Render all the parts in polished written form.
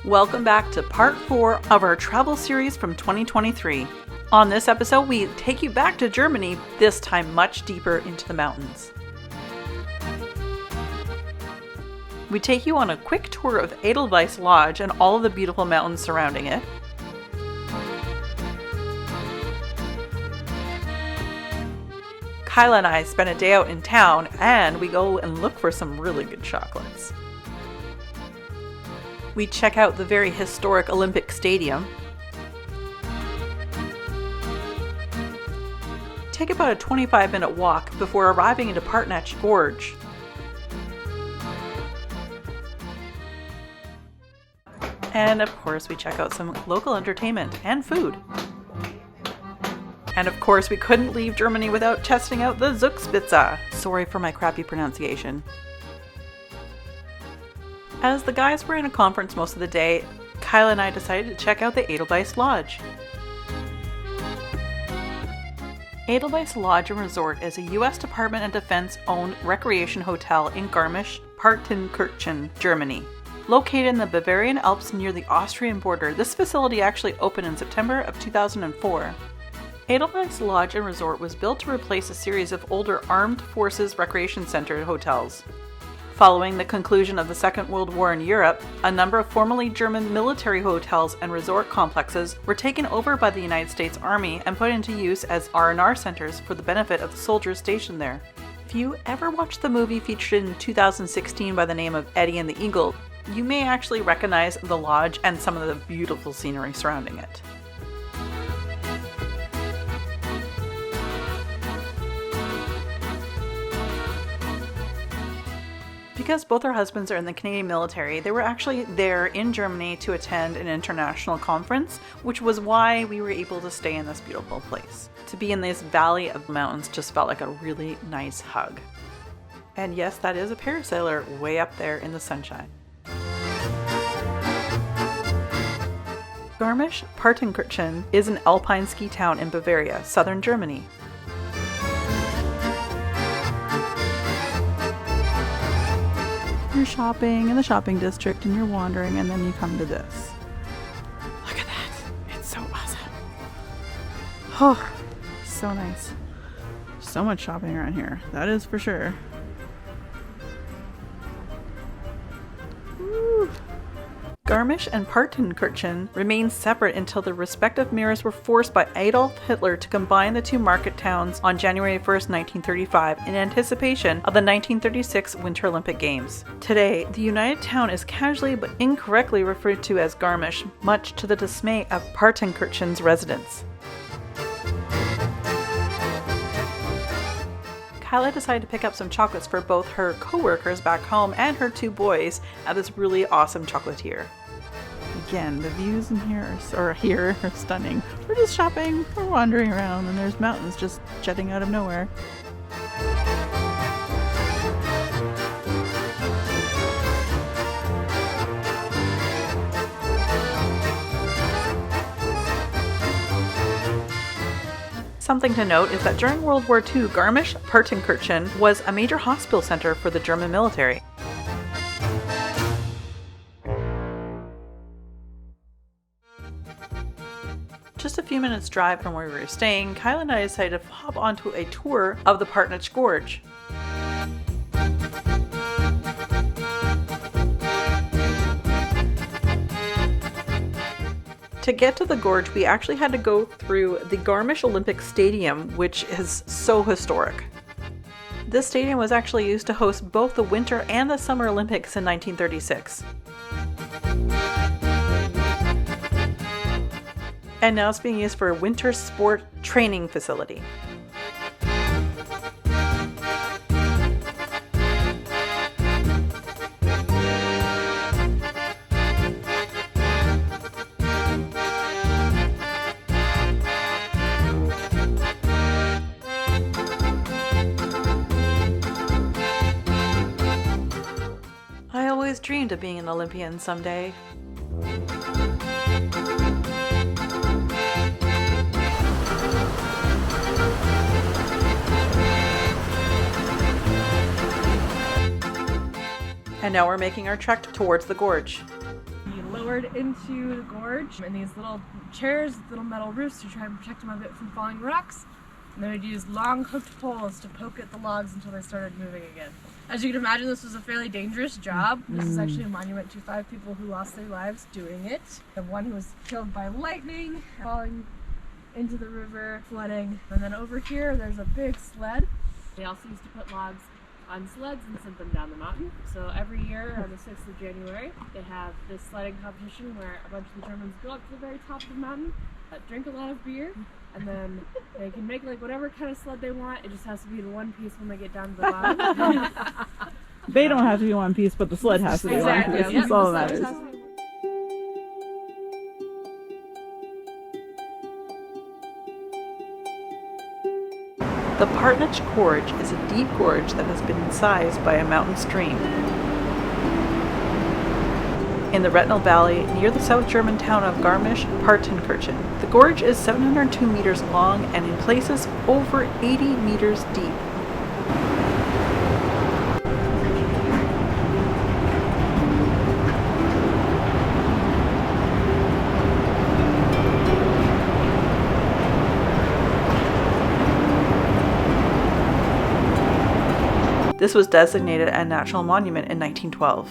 Welcome back to part 4 of our travel series from 2023. On this episode, we take you back to Germany, this time much deeper into the mountains. We take you on a quick tour of Adal Lodge and all of the beautiful mountains surrounding it. Kyla and I spend a day out in town, and we go and look for some really good chocolates. We check out the very historic Olympic Stadium. Take about a 25-minute walk before arriving into Partnach Gorge. And of course, we check out some local entertainment and food. And of course, we couldn't leave Germany without testing out the Zugspitze. Sorry for my crappy pronunciation. As the guys were in a conference most of the day, Kyla and I decided to check out the Adal Lodge. Adal Lodge and Resort is a U.S. Department of Defense owned recreation hotel in Garmisch-Partenkirchen, Germany. Located in the Bavarian Alps near the Austrian border, this facility actually opened in September of 2004. Adal Lodge and Resort was built to replace a series of older Armed Forces Recreation Center hotels. Following the conclusion of the Second World War in Europe, a number of formerly German military hotels and resort complexes were taken over by the United States Army and put into use as R&R centers for the benefit of the soldiers stationed there. If you ever watched the movie featured in 2016 by the name of Eddie and the Eagle, you may actually recognize the lodge and some of the beautiful scenery surrounding it. Because both our husbands are in the Canadian military, they were actually there in Germany to attend an international conference, which was why we were able to stay in this beautiful place. To be in this valley of mountains just felt like a really nice hug. And yes, that is a parasailer way up there in the sunshine. Garmisch-Partenkirchen is an alpine ski town in Bavaria, southern Germany. You're shopping in the shopping district and you're wandering, and then you come to this. Look at that. It's so awesome. Oh, so nice. So much shopping around here. That is for sure. Woo. Garmisch and Partenkirchen remained separate until their respective mayors were forced by Adolf Hitler to combine the two market towns on January 1st, 1935 in anticipation of the 1936 Winter Olympic Games. Today, the united town is casually but incorrectly referred to as Garmisch, much to the dismay of Partenkirchen's residents. Kyla decided to pick up some chocolates for both her co-workers back home and her two boys at this really awesome chocolatier. Again, the views in here are stunning. We're just shopping, we're wandering around, and there's mountains just jutting out of nowhere. Something to note is that during World War II, Garmisch-Partenkirchen was a major hospital center for the German military. Just a few minutes drive from where we were staying, Kyla and I decided to hop onto a tour of the Partnach Gorge. To get to the gorge, we actually had to go through the Garmisch Olympic Stadium, which is so historic. This stadium was actually used to host both the Winter and the Summer Olympics in 1936. And now it's being used for a winter sport training facility. I always dreamed of being an Olympian someday. And now we're making our trek towards the gorge. lowered into the gorge in these little chairs, little metal roofs to try and protect them a bit from falling rocks. And then we'd use long hooked poles to poke at the logs until they started moving again. As you can imagine, this was a fairly dangerous job. This is actually a monument to 5 people who lost their lives doing it. And one who was killed by lightning, falling into the river, flooding. And then over here, there's a big sled. They also used to put logs on sleds and sent them down the mountain. So every year on the 6th of January, they have this sledding competition where a bunch of the Germans go up to the very top of the mountain, drink a lot of beer, and then they can make like whatever kind of sled they want. It just has to be in one piece when they get down to the bottom. They don't have to be one piece, but the sled has to be one piece. Yep. That's all that matters. The Partnach Gorge is a deep gorge that has been incised by a mountain stream. In the Retnal Valley, near the South German town of Garmisch-Partenkirchen, the gorge is 702 meters long and in places over 80 meters deep. This was designated a national monument in 1912.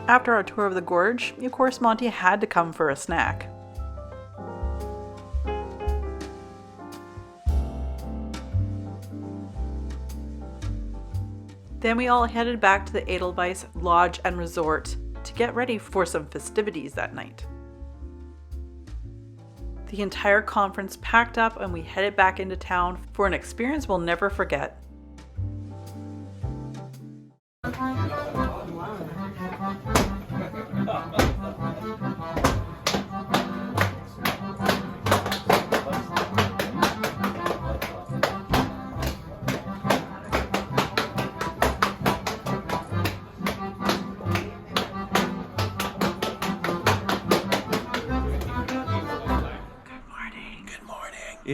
After our tour of the gorge, of course Monty had to come for a snack. Then we all headed back to the Adal Lodge and Resort to get ready for some festivities that night. The entire conference packed up and we headed back into town for an experience we'll never forget.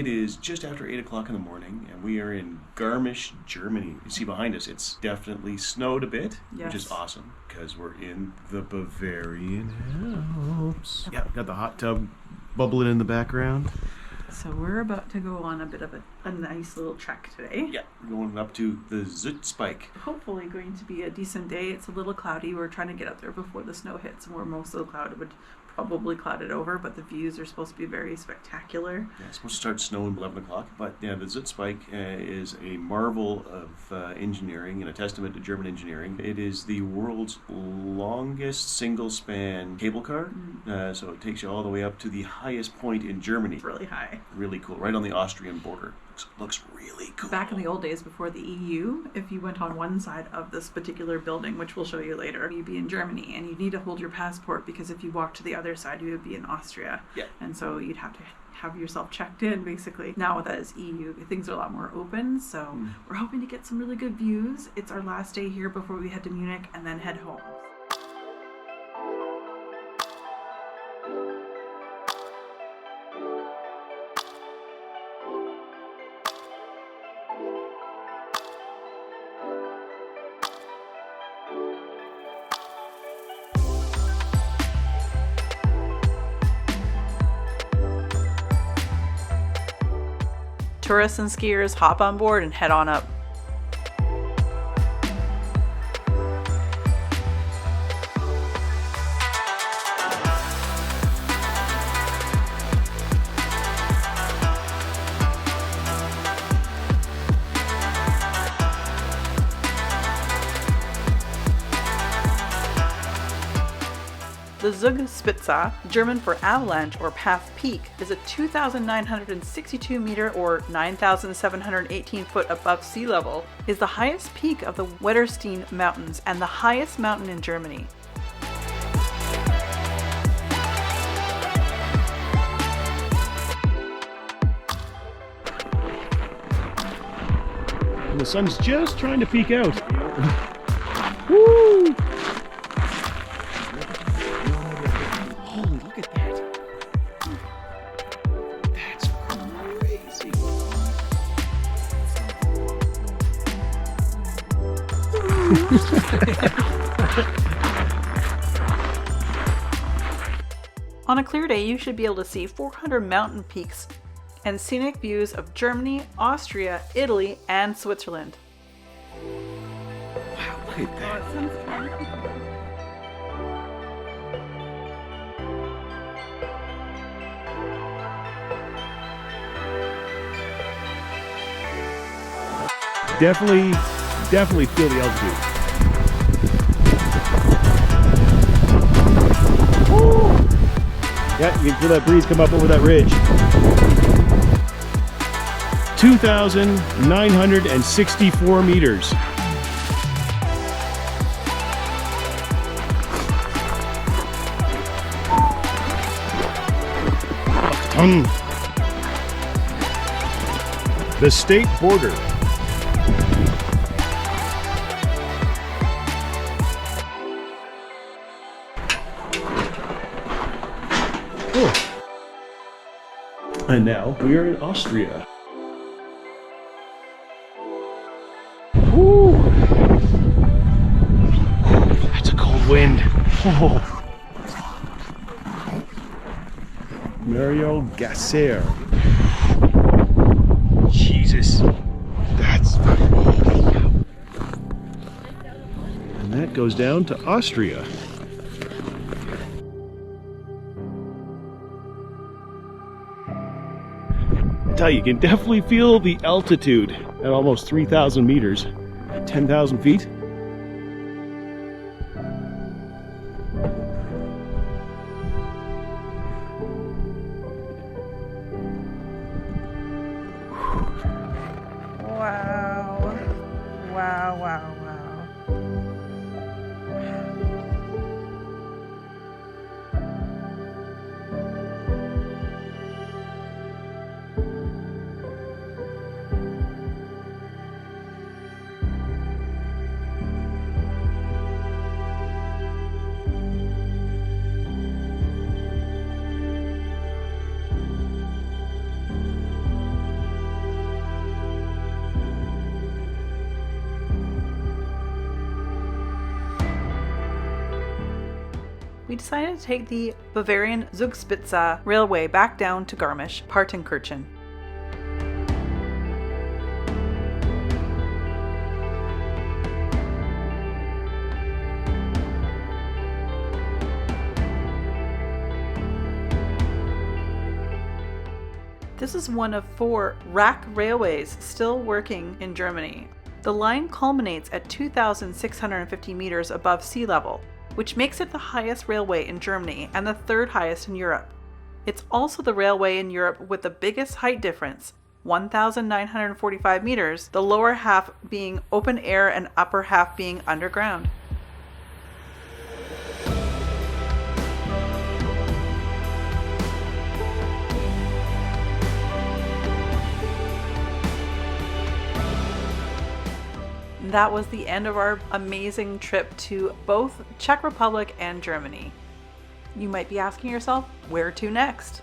It is just after 8 o'clock in the morning, and we are in Garmisch, Germany. You see behind us, it's definitely snowed a bit, which is awesome, because we're in the Bavarian Alps. Yeah, got the hot tub bubbling in the background. So we're about to go on a bit of a nice little trek today. Yeah, we're going up to the Zugspitze. Hopefully going to be a decent day. It's a little cloudy. We're trying to get up there before the snow hits, and where most of the cloud would probably cloud it over, but the views are supposed to be very spectacular. Yeah, it's supposed to start snowing at 11 o'clock, but yeah, the Zugspitze is a marvel of engineering and a testament to German engineering. It is the world's longest single-span cable car, so it takes you all the way up to the highest point in Germany. It's really high. Really cool, right on the Austrian border. Looks really cool. Back in the old days before the EU, if you went on one side of this particular building, which we'll show you later, you'd be in Germany, and you'd need to hold your passport, because if you walked to the other side, you would be in Austria. Yeah. And so you'd have to have yourself checked in, basically. Now with that as EU, things are a lot more open, so we're hoping to get some really good views. It's our last day here before we head to Munich and then head home. Tourists and skiers hop on board and head on up. The Zugspitze, German for avalanche or path peak, is a 2,962 meter or 9,718 foot above sea level, is the highest peak of the Wetterstein Mountains and the highest mountain in Germany. And the sun's just trying to peek out. Woo! On a clear day, you should be able to see 400 mountain peaks and scenic views of Germany, Austria, Italy, and Switzerland. Wow, look at that. Definitely feel the altitude. Woo! Yeah, you can feel that breeze come up over that ridge. 2,964 meters. The state border. And now we are in Austria. Woo! That's a cold wind. Oh. Mario Gasser. Jesus. That's... And that goes down to Austria. You can definitely feel the altitude at almost 3,000 meters, 10,000 feet. Wow. Wow, wow, wow. we decided to take the Bavarian Zugspitze railway back down to Garmisch-Partenkirchen. This is one of 4 rack railways still working in Germany. The line culminates at 2,650 meters above sea level, which makes it the highest railway in Germany and the 3rd highest in Europe. It's also the railway in Europe with the biggest height difference, 1,945 meters, the lower half being open air and upper half being underground. That was the end of our amazing trip to both Czech Republic and Germany. You might be asking yourself, where to next?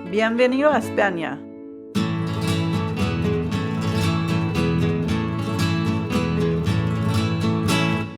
Bienvenido a España.